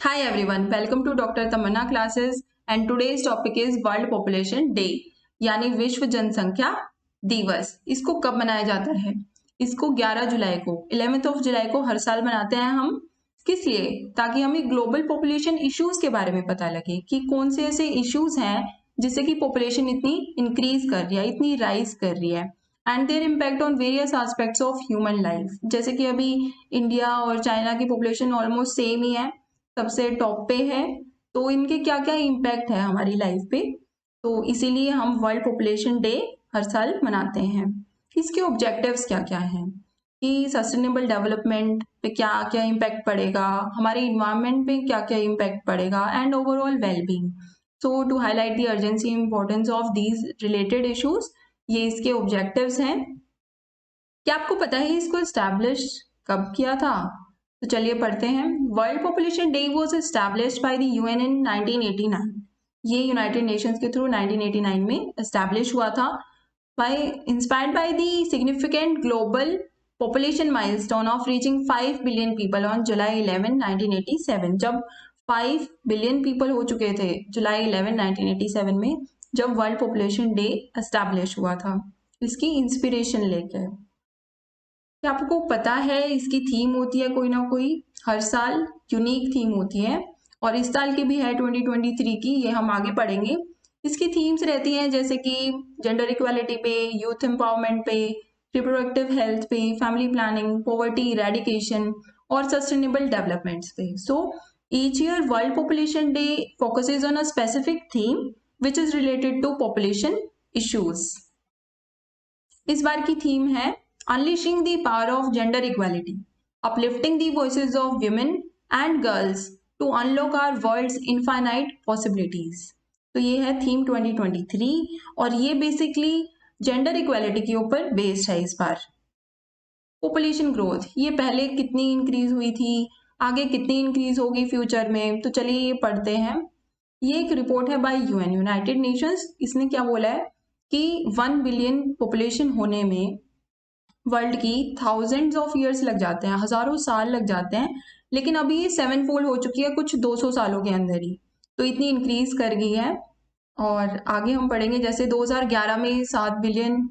Hi everyone, welcome to Dr. Tamanna classes and today's topic is World Population Day यानी विश्व जनसंख्या दिवस। इसको कब मनाया जाता है? इसको 11 जुलाई को 11th ऑफ जुलाई को हर साल मनाते हैं हम। किस लिए? ताकि हमें ग्लोबल पॉपुलेशन इश्यूज के बारे में पता लगे कि कौन से ऐसे इश्यूज हैं जिससे कि पॉपुलेशन इतनी इंक्रीज कर रही है, इतनी राइज कर रही है and there impact on various aspects of human life. जैसे कि अभी इंडिया और चाइना की पॉपुलेशन ऑलमोस्ट सेम ही है, सबसे टॉप पे है, तो इनके क्या क्या इम्पैक्ट है हमारी लाइफ पे। तो इसीलिए हम वर्ल्ड पॉपुलेशन डे हर साल मनाते हैं। इसके ऑब्जेक्टिव्स क्या क्या हैं कि सस्टेनेबल डेवलपमेंट पे क्या क्या इम्पैक्ट पड़ेगा, हमारे इन्वायरमेंट पे क्या क्या इम्पैक्ट पड़ेगा and overall wellbeing. So to highlight the urgency importance of these related issues, ये इसके ऑब्जेक्टिव्स हैं। क्या आपको पता है इसको एस्टैब्लिश कब किया था? तो चलिए पढ़ते हैं। World population day was established by the UN in 1989। ये यूनाइटेड नेशंस के थ्रू 1989 में एस्टैब्लिश हुआ था by inspired by the significant global population milestone of reaching 5 billion people on July 11 1987। जब 5 बिलियन पीपल हो चुके थे जुलाई 11 1987 में, जब वर्ल्ड पॉपुलेशन डे एस्टैब्लिश हुआ था इसकी इंस्पिरेशन लेकर। क्या आपको पता है इसकी थीम होती है कोई ना कोई, हर साल यूनिक थीम होती है और इस साल की भी है 2023 की, ये हम आगे पढ़ेंगे। इसकी थीम्स रहती हैं जैसे कि जेंडर इक्वालिटी पे, यूथ एम्पावरमेंट पे, रिप्रोडक्टिव हेल्थ पे, फैमिली प्लानिंग, पॉवर्टी इरेडिकेशन और सस्टेनेबल डेवलपमेंट्स पे। So each year world population day focuses on a specific theme which is related to population issues. इस बार की थीम है Unleashing the Power of Gender Equality, Uplifting the Voices of Women and Girls to Unlock Our World's Infinite Possibilities। तो ये है theme 2023 और ये basically gender equality के ऊपर बेस्ड है इस बार। पॉपुलेशन ग्रोथ, ये पहले कितनी इंक्रीज हुई थी, आगे कितनी इंक्रीज होगी फ्यूचर में, तो चलिए ये पढ़ते हैं। ये एक रिपोर्ट है बाय यूएन, यूनाइटेड नेशंस। इसने क्या बोला है कि 1 बिलियन पॉपुलेशन होने में वर्ल्ड की थाउजेंड्स ऑफ ईयर्स लग जाते हैं, हजारों साल लग जाते हैं, लेकिन अभी ये 7 फोल्ड हो चुकी है कुछ 200 सालों के अंदर ही, तो इतनी इंक्रीज कर गई है। और आगे हम पढ़ेंगे जैसे 2011 में 7 बिलियन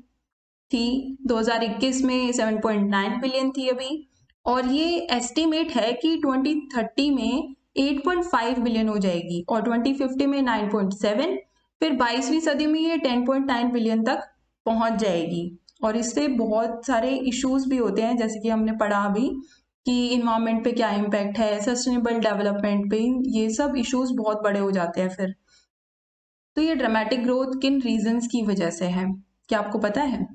थी, 2021 में 7.9 बिलियन थी अभी, और ये एस्टिमेट है कि 2030 में 8.5 बिलियन हो जाएगी और 2050 में 9.7, फिर 22वीं सदी में ये 10.9 बिलियन तक पहुंच जाएगी। और इससे बहुत सारे इश्यूज भी होते हैं जैसे कि हमने पढ़ा अभी कि इन्वायरमेंट पे क्या इम्पैक्ट है, सस्टेनेबल डेवलपमेंट पे, ये सब इश्यूज बहुत बड़े हो जाते हैं फिर। तो ये ड्रामेटिक ग्रोथ किन रीजंस की वजह से है, क्या आपको पता है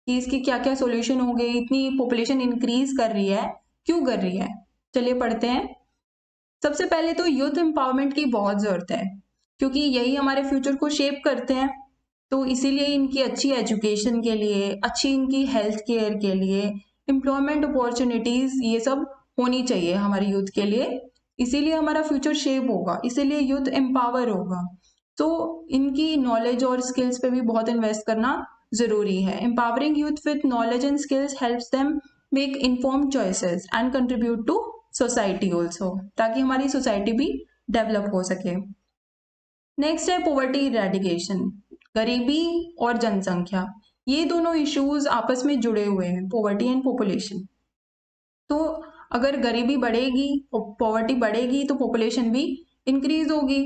कि इसके क्या क्या सॉल्यूशन होंगे? इतनी पॉपुलेशन इंक्रीज कर रही है, क्यों कर रही है? चलिए पढ़ते हैं। सबसे पहले तो यूथ एम्पावरमेंट की बहुत जरूरत है क्योंकि यही हमारे फ्यूचर को शेप करते हैं, तो इसीलिए इनकी अच्छी एजुकेशन के लिए, अच्छी इनकी हेल्थ केयर के लिए, एम्प्लॉयमेंट अपॉर्चुनिटीज, ये सब होनी चाहिए हमारे यूथ के लिए। इसीलिए हमारा फ्यूचर शेप होगा, इसीलिए यूथ एम्पावर होगा। तो इनकी नॉलेज और स्किल्स पे भी बहुत इन्वेस्ट करना जरूरी है। Empowering youth with knowledge and skills helps them make informed choices and contribute to society also, ताकि हमारी सोसाइटी भी डेवलप हो सके। नेक्स्ट है पॉवर्टी इरेडिकेशन, गरीबी और जनसंख्या, ये दोनों इश्यूज आपस में जुड़े हुए हैं, पॉवर्टी एंड पॉपुलेशन। तो अगर गरीबी बढ़ेगी, पॉवर्टी बढ़ेगी, तो पॉपुलेशन भी इंक्रीज होगी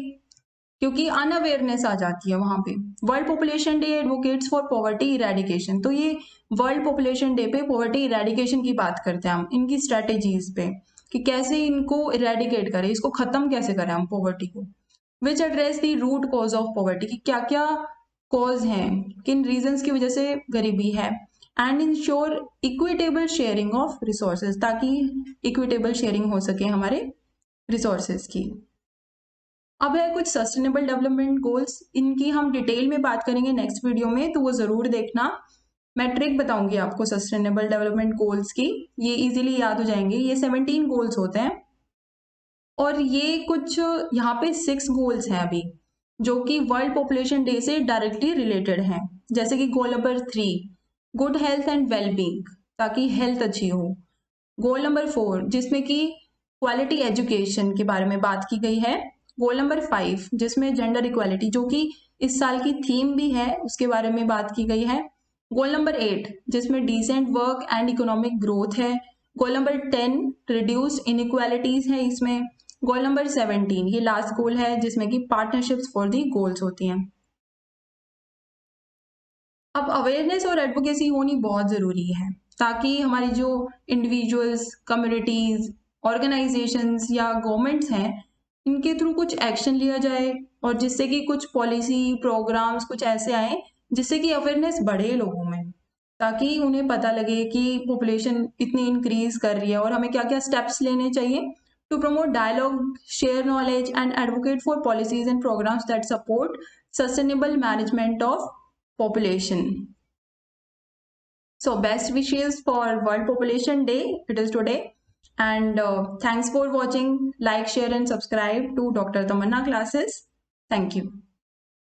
क्योंकि अनअवेयरनेस आ जाती है वहां पे। World population day advocates for poverty eradication, तो ये वर्ल्ड पॉपुलेशन डे पे पॉवर्टी इरेडिकेशन की बात करते हैं हम, इनकी स्ट्रेटेजीज पे कि कैसे इनको इरेडिकेट करें, इसको खत्म कैसे करें हम पॉवर्टी को। Which address the root cause of poverty, कि क्या क्या कॉज हैं, किन रीजंस की वजह से गरीबी है, and ensure equitable sharing of resources, ताकि इक्विटेबल शेयरिंग हो सके हमारे रिसोर्सेज की। अब है कुछ सस्टेनेबल डेवलपमेंट गोल्स, इनकी हम डिटेल में बात करेंगे नेक्स्ट वीडियो में, तो वो जरूर देखना। मैं ट्रिक बताऊंगी आपको सस्टेनेबल डेवलपमेंट गोल्स की, ये इजीली याद हो जाएंगे। ये 17 गोल्स होते हैं और ये कुछ यहाँ पे 6 गोल्स हैं अभी जो कि वर्ल्ड पॉपुलेशन डे से डायरेक्टली रिलेटेड हैं। जैसे कि goal number 3, good health and wellbeing, ताकि हेल्थ अच्छी हो। गोल नंबर 4, जिसमें कि क्वालिटी एजुकेशन के बारे में बात की गई है। गोल नंबर 5 जिसमें जेंडर इक्वालिटी जो कि इस साल की थीम भी है उसके बारे में बात की गई है। गोल नंबर 8 जिसमें decent work and economic growth है। गोल नंबर 10 रिड्यूस इनइक्वालिटीज है इसमें। गोल नंबर 17 ये लास्ट गोल है जिसमें कि पार्टनरशिप्स फॉर दी गोल्स होती हैं। अब अवेयरनेस और एडवोकेसी होनी बहुत ज़रूरी है ताकि हमारी जो इंडिविजुअल्स, कम्युनिटीज़, ऑर्गेनाइजेशंस या गवर्नमेंट्स हैं इनके थ्रू कुछ एक्शन लिया जाए और जिससे कि कुछ पॉलिसी प्रोग्राम्स कुछ ऐसे आए जिससे कि अवेयरनेस बढ़े लोगों में, ताकि उन्हें पता लगे कि पॉपुलेशन इतनी इंक्रीज कर रही है और हमें क्या क्या स्टेप्स लेने चाहिए to promote dialogue, share knowledge and advocate for policies and programs that support sustainable management of population. So best wishes for World Population Day. It is today. And thanks for watching. Like, share and subscribe to Dr. Tamanna classes. Thank you.